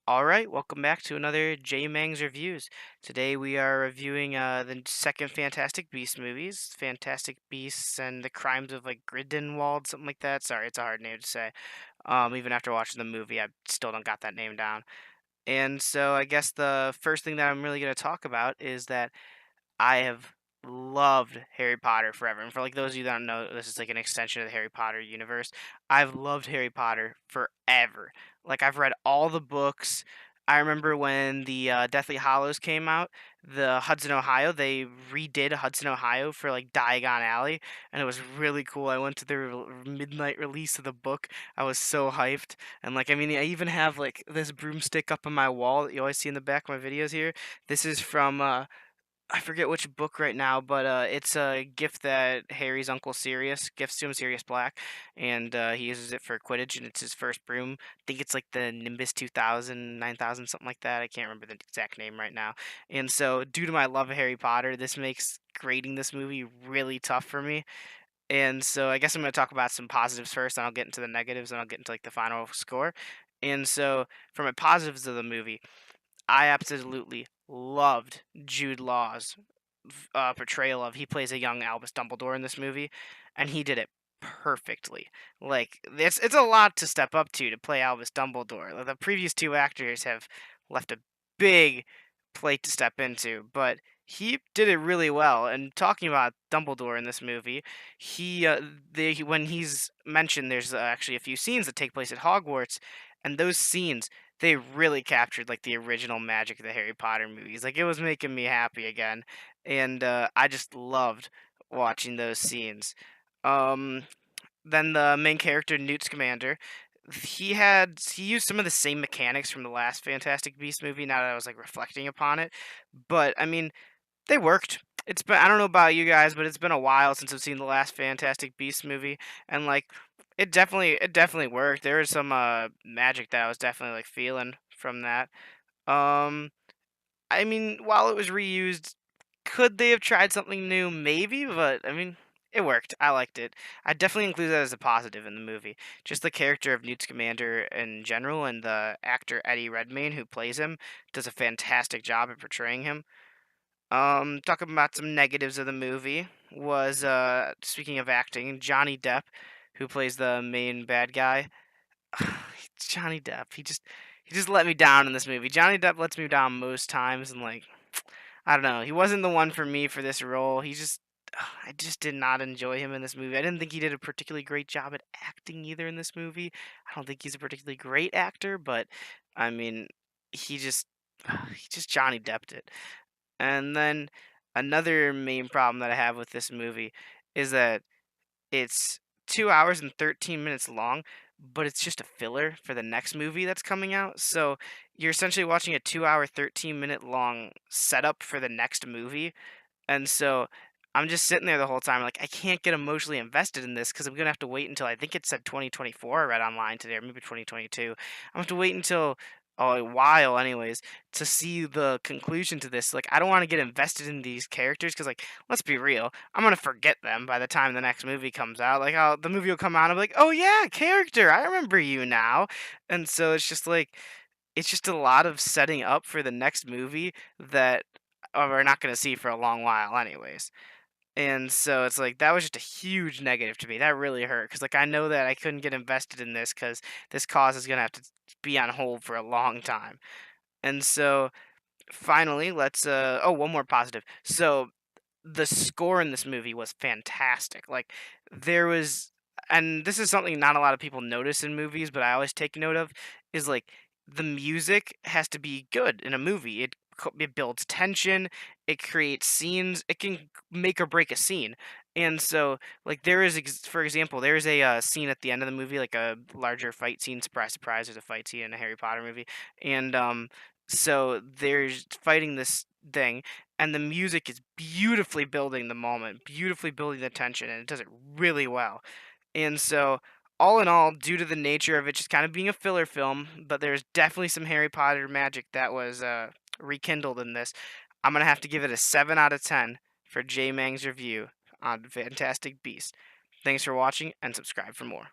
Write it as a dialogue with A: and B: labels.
A: All right, welcome back to another J Mang's Reviews. Today we are reviewing the second Fantastic Beasts movies, Fantastic Beasts and the Crimes of like Grindelwald, something like that. Sorry, it's a hard name to say. Even after watching the movie, I still don't got that name down. And so I guess the first thing that I'm really going to talk about is that I have loved Harry Potter forever. And for like those of you that don't know, this is like an extension of the Harry Potter universe. I've loved Harry Potter forever. Like I've read all the books. I remember when the Deathly Hallows came out, the Hudson, Ohio, they redid Hudson, Ohio for like Diagon Alley, and it was really cool. I went to the midnight release of the book. I was so hyped, and like I mean, I even have like this broomstick up on my wall that you always see in the back of my videos here. This is from I forget which book right now, but it's a gift that Harry's uncle Sirius gifts to him, Sirius Black, and he uses it for Quidditch, and it's his first broom. I think it's like the Nimbus 2000, 9000, something like that. I can't remember the exact name right now. And so, due to my love of Harry Potter, this makes grading this movie really tough for me. And so, I guess I'm going to talk about some positives first, and I'll get into the negatives, and I'll get into like the final score. And so, for my positives of the movie. I absolutely loved Jude Law's portrayal of he plays a young Albus Dumbledore in this movie, and he did it perfectly. Like it's a lot to step up to play Albus Dumbledore. Like, the previous two actors have left a big plate to step into, but he did it really well. And talking about Dumbledore in this movie, when he's mentioned, there's actually a few scenes that take place at Hogwarts, and those scenes they really captured like the original magic of the Harry Potter movies. Like it was making me happy again, and I just loved watching those scenes. Um, then the main character Newt Scamander, he used some of the same mechanics from the last Fantastic Beasts movie. Now that I was like reflecting upon it, but I mean they worked. It's been I don't know about you guys, but it's been a while since I've seen the last Fantastic Beasts movie, and like it definitely worked. There was some magic that I was definitely like feeling from that. Um, I mean, while it was reused, could they have tried something new? Maybe, but I mean, it worked. I liked it. I definitely include that as a positive in the movie. Just the character of Newt Scamander in general, and the actor Eddie Redmayne who plays him does a fantastic job at portraying him. Talking about some negatives of the movie was speaking of acting, Johnny Depp, who plays the main bad guy. Johnny Depp, he just let me down in this movie. Johnny Depp lets me down most times, and like I don't know, he wasn't the one for me for this role. I just did not enjoy him in this movie. I didn't think he did a particularly great job at acting either in this movie. I don't think he's a particularly great actor, but I mean, he just he just Johnny Depped it. And then another main problem that I have with this movie is that it's 2 hours and 13 minutes long, but it's just a filler for the next movie that's coming out. So you're essentially watching a 2 hour, 13-minute long setup for the next movie. And so I'm just sitting there the whole time, like, I can't get emotionally invested in this because I'm gonna have to wait until I think it said 2024. I read online today, or maybe 2022. I'm gonna have to wait until a while, anyways, to see the conclusion to this. Like, I don't want to get invested in these characters because, like, let's be real, I'm gonna forget them by the time the next movie comes out. Like, the movie will come out, and I'm like, oh yeah, character, I remember you now. And so it's just like, it's just a lot of setting up for the next movie that we're not gonna see for a long while, anyways. And so it's like that was just a huge negative to me. That really hurt because like I know that I couldn't get invested in this because this cause is gonna have to be on hold for a long time. And so finally, let's one more positive. So the score in this movie was fantastic. Like there was and this is something not a lot of people notice in movies, but I always take note of is like the music has to be good in a movie. It builds tension, it creates scenes, it can make or break a scene. And so like for example, there is a scene at the end of the movie like a larger fight scene, surprise surprise, there's a fight scene in a Harry Potter movie. And so there's fighting this thing and the music is beautifully building the moment, beautifully building the tension, and it does it really well. And so, all in all, due to the nature of it just kind of being a filler film, but there's definitely some Harry Potter magic that was rekindled in this. I'm gonna have to give it a 7 out of 10 for J Mang's review on Fantastic Beasts. Thanks for watching, and subscribe for more.